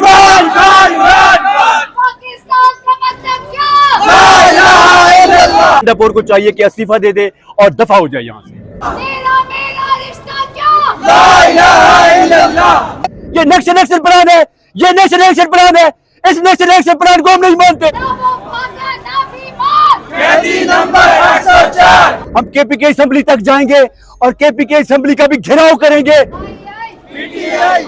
इमरान खान, पाकिस्तान का मतलब क्या? ला इलाहा इल्लल्लाह। गंडापुर को चाहिए कि इस्तीफा दे दे और दफा हो जाए यहाँ से। तेरा मेरा रिश्ता क्या? ला इलाहा इल्लल्लाह। ये नेक्स्ट इलेक्शन प्लान है, ये नेक्स्ट इलेक्शन प्लान है। इस नेक्स्ट इलेक्शन प्लान को हम नहीं मानते। ना वो भागा ना बीमार। कैदी नंबर 804। हम केपीके असेंबली तक जाएंगे और केपीके असेंबली का भी घेराव करेंगे। पीटीआई,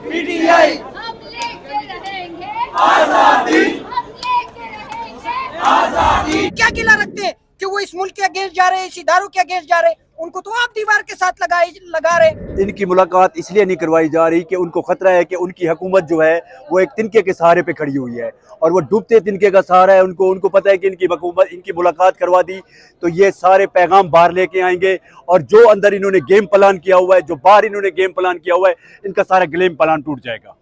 पीटीआई, हम लेके रहेंगे आजादी, हम लेके रहेंगे आजादी। क्या गिला रखते हैं कि वो इस मुल्क के अगेंस्ट जा रहे हैं, इस इदारों के अगेंस्ट जा रहे हैं? उनको तो आप दीवार के साथ लगा रहे। इनकी मुलाकात इसलिए नहीं करवाई जा रही कि उनको खतरा है कि उनकी हुकूमत जो है वो एक तिनके के सहारे पे खड़ी हुई है और वो डूबते तिनके का सहारा है। उनको पता है कि इनकी हुकूमत इनकी मुलाकात करवा दी तो ये सारे पैगाम बाहर लेके आएंगे और जो अंदर इन्होंने गेम प्लान किया हुआ है, जो बाहर इन्होंने गेम प्लान किया हुआ है, इनका सारा गेम प्लान टूट जाएगा।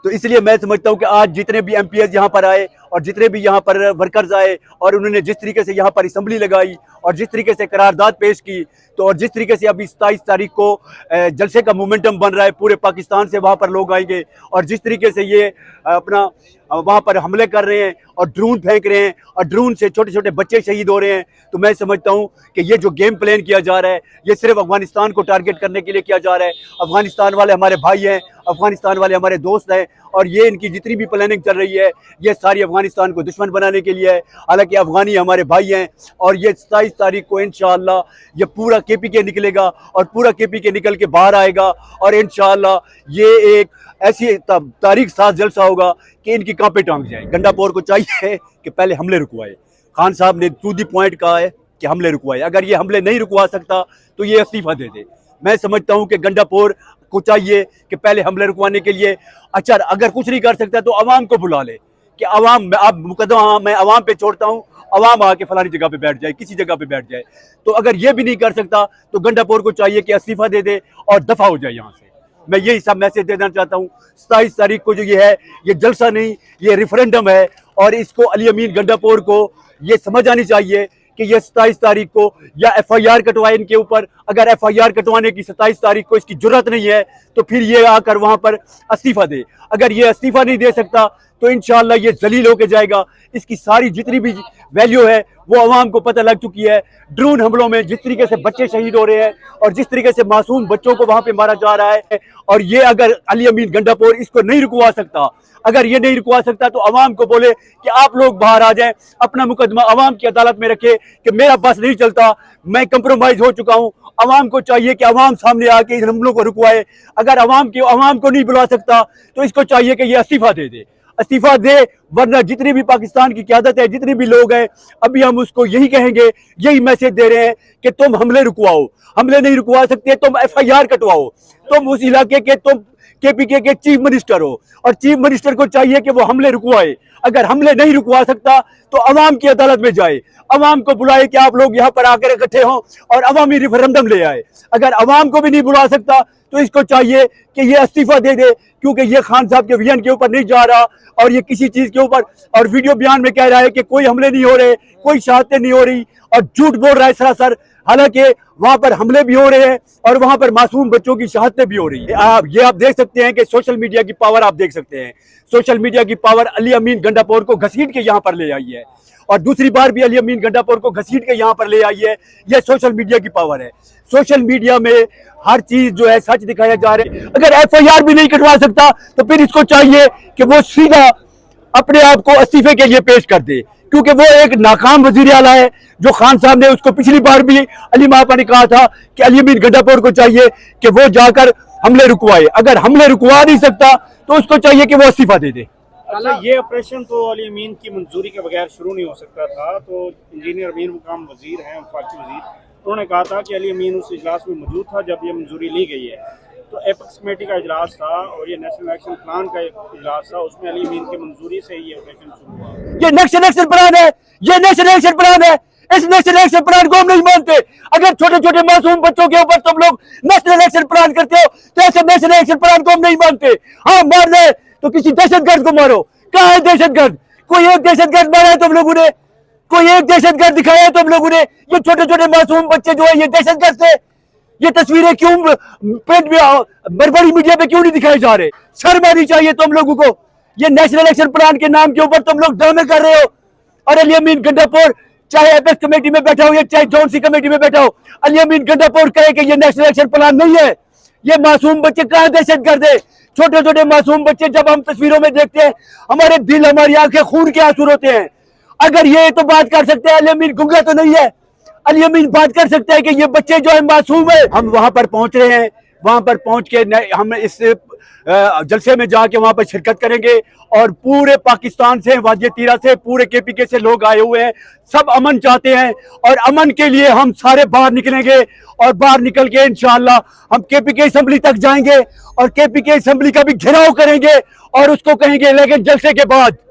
तो इसलिए मैं समझता हूँ कि आज जितने भी एमपीएस यहाँ पर आए और जितने भी यहाँ पर वर्कर्स आए और उन्होंने जिस तरीके से यहाँ पर असेंबली लगाई और जिस तरीके से करारदाद पेश की, तो और जिस तरीके से अभी 27 तारीख को जलसे का मोमेंटम बन रहा है, पूरे पाकिस्तान से वहाँ पर लोग आएंगे और जिस तरीके से ये अपना वहाँ पर हमले कर रहे हैं और ड्रोन फेंक रहे हैं और ड्रोन से छोटे छोटे बच्चे शहीद हो रहे हैं, तो मैं समझता हूँ कि ये जो गेम प्लान किया जा रहा है ये सिर्फ अफगानिस्तान को टारगेट करने के लिए किया जा रहा है। अफगानिस्तान वाले हमारे भाई हैं, अफगानिस्तान वाले हमारे दोस्त हैं और ये इनकी जितनी भी प्लानिंग चल रही है ये सारी अफगानिस्तान को दुश्मन बनाने के लिए है। हालांकि अफगानी हमारे भाई हैं और ये 27 तारीख को इंशाअल्लाह ये पूरा केपीके निकलेगा और पूरा केपीके निकल के बाहर आएगा और इंशाअल्लाह ये एक ऐसी तारीख साज जलसा होगा कि इनकी कांपे टांग जाए। गंडापुर को चाहिए कि पहले हमले रुकवाए। खान साहब ने टू दी पॉइंट कहा है कि हमले रुकवाए। अगर ये हमले नहीं रुकवा सकता तो ये इस्तीफा दे दे। मैं समझता हूं कि गंडापुर को चाहिए कि पहले हमले रुकवाने के लिए अच्छा अगर कुछ नहीं कर सकता तो अवाम को बुला ले कि अवाम आप मुकदमा मैं अवाम पे छोड़ता हूं, अवाम आके फलानी जगह पे बैठ जाए, किसी जगह पे बैठ जाए। तो अगर ये भी नहीं कर सकता तो गंडापुर को चाहिए कि इस्तीफा दे दे और दफा हो जाए यहाँ से। मैं यही सब मैसेज देना चाहता हूँ। 27 तारीख को जो ये है ये जलसा नहीं, ये रेफरेंडम है और इसको अली अमीन गंडापुर को ये समझ आनी चाहिए कि ये 27 तारीख को या एफआईआर कटवाए इनके ऊपर। अगर एफआईआर कटवाने की 27 तारीख को इसकी जुर्रत नहीं है तो फिर ये आकर वहां पर इस्तीफा दे। अगर ये इस्तीफा नहीं दे सकता तो इंशाअल्लाह ये जलील होके जाएगा। इसकी सारी जितनी भी वैल्यू है वो अवाम को पता लग चुकी है। ड्रोन हमलों में जिस तरीके से बच्चे शहीद हो रहे हैं और जिस तरीके से मासूम बच्चों को वहां पे मारा जा रहा है और ये अगर अली अमीन गंडापुर इसको नहीं रुकवा सकता, अगर ये नहीं रुकवा सकता तो अवाम को बोले कि आप लोग बाहर आ जाएं, अपना मुकदमा अवाम की अदालत में रखे कि मेरा बस नहीं चलता, मैं कंप्रोमाइज हो चुका हूं। अवाम को चाहिए कि अवाम सामने आके इन हमलों को रुकवाए। अगर अवाम को नहीं बुला सकता तो इसको चाहिए कि ये इस्तीफा दे दे, इस्तीफा दे, वरना जितनी भी पाकिस्तान की क़यादत है, जितने भी लोग हैं, अभी हम उसको यही कहेंगे, यही मैसेज दे रहे हैं कि तुम हमले रुकवाओ। हमले नहीं रुकवा सकते तुम एफआईआर कटवाओ। तुम उस इलाके के तुम केपीके के चीफ मिनिस्टर हो और चीफ मिनिस्टर को चाहिए कि वो हमले रुकवाए। अगर हमले नहीं रुकवा सकता तो अवाम की अदालत में जाए, अवाम को बुलाए कि आप लोग यहाँ पर आकर इकट्ठे हों और अवामी रेफरेंडम ले आए। अगर अवाम को भी नहीं बुला सकता तो इसको चाहिए कि ये इस्तीफा दे दे, क्योंकि ये खान साहब के विजन के ऊपर नहीं जा रहा और ये किसी चीज के ऊपर और वीडियो बयान में कह रहा है कि कोई हमले नहीं हो रहे, कोई शहादतें नहीं हो रही और झूठ बोल रहा है सरासर। हालांकि वहां पर हमले भी हो रहे हैं और वहां पर मासूम बच्चों की शहादतें भी हो रही है। आप देख सकते हैं कि सोशल मीडिया की पावर आप देख सकते हैं। सोशल मीडिया की पावर अली अमीन गंडापुर को घसीट के यहाँ पर ले आई है और दूसरी बार भी अली अमीन गंडापुर को घसीट के यहाँ पर ले आई है। यह सोशल मीडिया की पावर है। सोशल मीडिया में हर चीज जो है सच दिखाया जा रहा है। अगर एफआईआर भी नहीं कटवा सकता तो फिर इसको चाहिए कि वो सीधा अपने आप को इस्तीफे के लिए पेश कर दे, क्योंकि वो एक नाकाम वजीर आला है। जो खान साहब ने उसको पिछली बार भी अली मापा ने कहा था कि अली अमीन गंडापुर को चाहिए कि वो जाकर हमले रुकवाए। अगर हमले रुकवा नहीं सकता तो उसको चाहिए कि वो इस्तीफा दे दे। अच्छा, ये ऑपरेशन तो अली अमीन की मंजूरी के बगैर शुरू नहीं हो सकता था। तो इंजीनियर अमीर मुकाम वजीर हैं, वफाकी वजीर, उन्होंने कहा था कि अली अमीन उस इजलास में मौजूद था जब ये मंजूरी ली गई है। तो एपेक्स कमेटी का इजलास था और ये नेशनल एक्शन प्लान का इजलास था, उसमें अली अमीन की मंजूरी से ये ऑपरेशन शुरू हुआ। ये नेक्स्ट इलेक्शन प्लान है, ये नेशनल एक्शन प्लान है। इस नेशनल एक्शन प्लान को हम नहीं मानते। अगर छोटे छोटे मासूम बच्चों के ऊपर तुम लोग नेशनल एक्शन प्लान करते हो तो ऐसे नेशनल एक्शन प्लान को हम नहीं मानते। हाँ, मारना है तो किसी दहशतगर्द को मारो। कहाँ है दहशतगर्द? कोई एक दहशतगर्द मारा है तुम लोगों ने? कोई एक दहशतगर्द दिखाया है तुम लोगों ने? ये छोटे छोटे मासूम बच्चे जो है ये दहशतगर्द थे? یہ تصویریں کیوں پرنٹ میں بڑی میڈیا پہ کیوں نہیں دکھائے جا رہے؟ شرم آنی چاہیے تم لوگوں کو. یہ نیشنل الیکشن پلان کے نام کے اوپر تم لوگ ڈرامے کر رہے ہو. اور علی امین گنڈا پور چاہے ایپیکس کمیٹی میں بیٹھا ہو یا چاہے جون سی کمیٹی میں بیٹھا ہو, علی امین گنڈا پور کہے کہ یہ نیشنل الیکشن پلان نہیں ہے. یہ معصوم بچے کہاں دہشت گرد ہے؟ چھوٹے چھوٹے معصوم بچے جب ہم تصویروں میں دیکھتے ہیں ہمارے دل, ہماری آنکھیں خون کے آنسو ہوتے ہیں. اگر یہ تو بات کر سکتے ہیں, علی امین گنگا تو نہیں ہے. علی امین بات کر سکتا ہے کہ یہ بچے جو ہیں معصوم ہیں. ہم وہاں پر پہنچ رہے ہیں, وہاں پر پہنچ کے ہم اس جلسے میں جا کے وہاں پر شرکت کریں گے, اور پورے پاکستان سے, وادی تیرا سے, پورے کے پی کے سے لوگ آئے ہوئے ہیں. سب امن چاہتے ہیں اور امن کے لیے ہم سارے باہر نکلیں گے, اور باہر نکل کے انشاءاللہ ہم کے پی کے اسمبلی تک جائیں گے اور کے پی کے اسمبلی کا بھی گھیراؤ کریں گے اور اس کو کہیں گے لیکن جلسے کے بعد,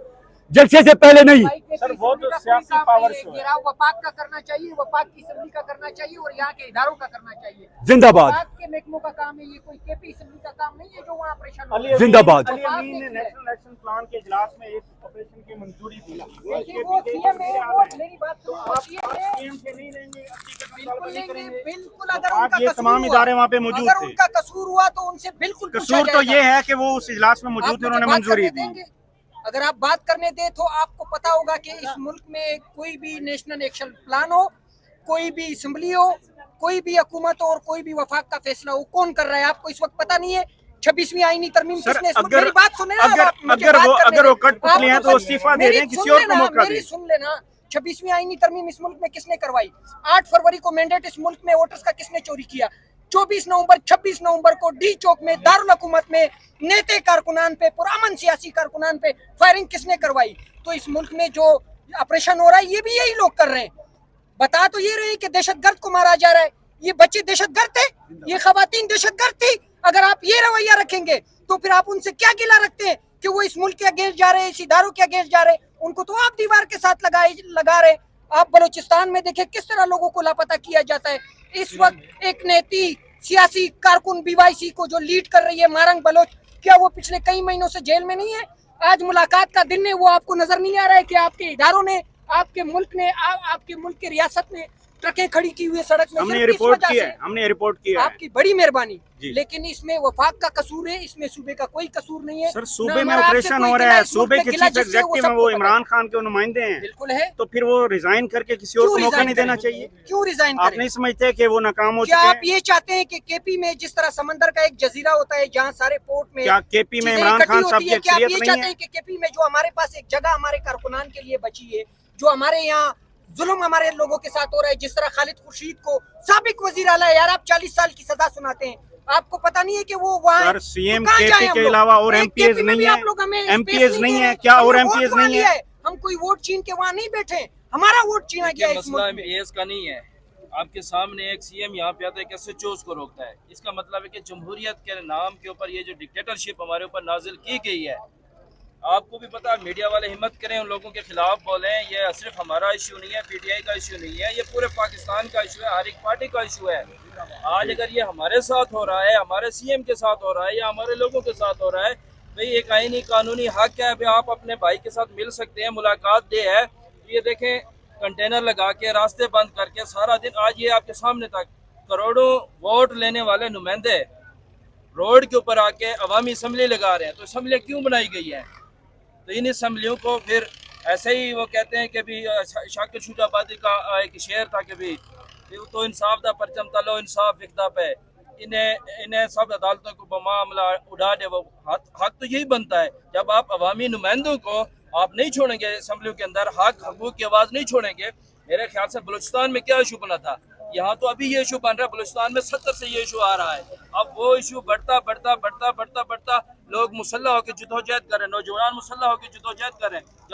جلسے سے پہلے نہیں. سر وہ تو سیاسی پاور شو ہے. گھیراؤ وفاق کا کرنا چاہیے, وفاق کی اسمبلی کا کرنا چاہیے اور یہاں کے اداروں کا کرنا چاہیے. زندہ باد. وفاق کے محکموں کا کام ہے, یہ کوئی کے پی اسمبلی کا کام نہیں ہے جو وہاں آپریشن ہو. علی امین- زندہ باد. علی امین نے نیشنل الیکشن پلان کے اجلاس میں ایک آپریشن کی منظوری دی. دیکھیے وہ سی ایم ہے, وہ میری بات سنو, وہ سی ایم ہے, CM سے نہیں لیں گے, اپنی کا بالکل نہیں لیں کریں گے, گے. بالکل. اگر ان کا یہ قصور تمام ہوا, ادارے وہاں پہ موجود اگر تھے. ان کا قصور ہوا تو ان سے بالکل پوچھا قصور تو جائے یہ گا. ہے کہ وہ اس اجلاس میں موجود تھے, انہوں نے آپ مجھے منظوری بات کرنے دی. دیں گے؟ اگر آپ بات کرنے دیں تو آپ کو پتا ہوگا کہ اس ملک میں کوئی بھی نیشنل ایکشن پلان ہو, کوئی بھی اسمبلی ہو, کوئی بھی حکومت ہو اور کوئی بھی وفاق کا فیصلہ ہو, کون کر رہا ہے آپ کو اس وقت پتا نہیں ہے. 26ویں آئینی ترمیم کس نے, میری بات سنیں نا, اگر وہ کٹ پتلی ہیں تو استعفیٰ دے دیں, کسی اور کو موقع دیں. میری سن لینا. 26ویں آئینی ترمیم اس ملک میں کس نے کروائی؟ 8 فروری کو مینڈیٹ اس ملک میں ووٹرز کا کس نے چوری کیا؟ 24 نومبر 26 نومبر کو ڈی چوک میں دارالحکومت میں نیتے کارکنان پہ, پرامن سیاسی کارکنان پہ فائرنگ کس نے کروائی؟ تو اس ملک میں جو آپریشن ہو رہا ہے یہ بھی یہی لوگ کر رہے ہیں. بتا تو یہ رہے کہ دہشت گرد کو مارا جا رہا ہے. یہ بچے دہشت گرد تھے, یہ خواتین دہشت گرد تھی. اگر آپ یہ رویہ رکھیں گے تو پھر آپ ان سے کیا گلہ رکھتے ہیں کہ وہ اس ملک کے اگینسٹ جا رہے ہیں, اس اداروں کے اگینسٹ جا رہے ہیں؟ ان کو تو آپ دیوار کے ساتھ لگا رہے. آپ بلوچستان میں دیکھیں کس طرح لوگوں کو لاپتہ کیا جاتا ہے. اس وقت ایک نیتی سیاسی کارکن بی وائی سی کو جو لیڈ کر رہی ہے مارنگ بلوچ, کیا وہ پچھلے کئی مہینوں سے جیل میں نہیں ہے؟ آج ملاقات کا دن ہے, وہ آپ کو نظر نہیں آ رہا ہے کہ آپ کے اداروں نے, آپ کے ملک نے, آپ کے ملک کی ریاست نے ٹرکیں کھڑی کی ہوئی سڑک میں. ہم نے رپورٹ کی ہے, ہم نے رپورٹ کی ہے. آپ کی بڑی مہربانی, جی. لیکن اس میں وفاق کا قصور ہے, اس میں صوبے کا کوئی قصور نہیں ہے. سر صوبے میں آپریشن ہو رہا ہے, صوبے کے چیف ایگزیکٹو میں وہ عمران خان کے نمائندے ہیں. بالکل ہے. تو پھر وہ ریزائن کر کے کسی اور کو موقع نہیں دینا چاہیے. کیوں ریزائن آپ کریں؟ نہیں سمجھتے کہ وہ ناکام ہو کیا چکے آپ ہیں؟ یہ چاہتے ہیں کہ کے پی میں جس طرح سمندر کا ایک جزیرہ ہوتا ہے جہاں سارے پورٹ میں کیا کے پی میں چیزیں عمران خان اکٹھی صاحب ہوتی کی ہیں؟ کیا آپ یہ اکثریت نہیں چاہتے ہے؟ ہیں کہ کے پی میں جو ہمارے پاس ایک جگہ ہمارے کارکنان کے لیے بچی ہے, جو ہمارے یہاں ظلم ہمارے لوگوں کے ساتھ ہو رہا ہے, جس طرح خالد خورشید کو سابق وزیر اعلیٰ, یار آپ 40 سال کی سزا سناتے ہیں, آپ کو پتا نہیں ہے کہ وہ وہاں سر سی ایم کے پی کے علاوہ اور ایم پی ایز نہیں ہے, ایم پی ایز نہیں ہے کیا, اور ایم پی ایز نہیں ہے؟ ہم کوئی ووٹ چھین کے وہاں نہیں بیٹھے, ہمارا ووٹ چھینا گیا ہے اس مسئلہ ملک میں. ایز کا نہیں ہے. آپ کے سامنے ایک سی ایم یہاں پہ آتا ہے کیسے چوز کو روکتا ہے. اس کا مطلب ہے کہ جمہوریت کے نام کے اوپر یہ جو ڈکٹیٹرشپ ہمارے اوپر نازل کی گئی ہے, آپ کو بھی پتا, میڈیا والے ہمت کریں ان لوگوں کے خلاف بولیں. یہ صرف ہمارا ایشو نہیں ہے, پی ٹی آئی کا ایشو نہیں ہے, یہ پورے پاکستان کا ایشو ہے, ہر ایک پارٹی کا ایشو ہے. آج اگر یہ ہمارے ساتھ ہو رہا ہے, ہمارے سی ایم کے ساتھ ہو رہا ہے, یا ہمارے لوگوں کے ساتھ ہو رہا ہے, بھئی ایک آئینی قانونی حق ہے, ابھی آپ اپنے بھائی کے ساتھ مل سکتے ہیں, ملاقات دے ہے. یہ دیکھیں کنٹینر لگا کے, راستے بند کر کے سارا دن, آج یہ آپ کے سامنے تک کروڑوں ووٹ لینے والے نمائندے روڈ کے اوپر آ کے عوامی اسمبلی لگا رہے ہیں. تو اسمبلی کیوں بنائی گئی ہے؟ تو ان اسمبلیوں کو پھر ایسے ہی وہ کہتے ہیں کہ بھی شاکر شجاع آبادی کا ایک شعر تھا کہ بھی تو انصاف دا پرچم تلو انصاف وکدا پہ, انہیں سب عدالتوں کو بمعاملہ اڑا دے. وہ حق تو یہی بنتا ہے جب آپ عوامی نمائندوں کو آپ نہیں چھوڑیں گے اسمبلیوں کے اندر, حقوق کی آواز نہیں چھوڑیں گے. میرے خیال سے بلوچستان میں کیا ایشو بنا تھا, یہاں تو ابھی یہ ایشو بن رہا ہے, بلوچستان میں 70 سے یہ ایشو آ رہا ہے. اب وہ ایشو بڑھتا لوگ مسلح ہو کے جدوجہد کریں, نوجوان مسلح ہو کے جدوجہد کریں. جب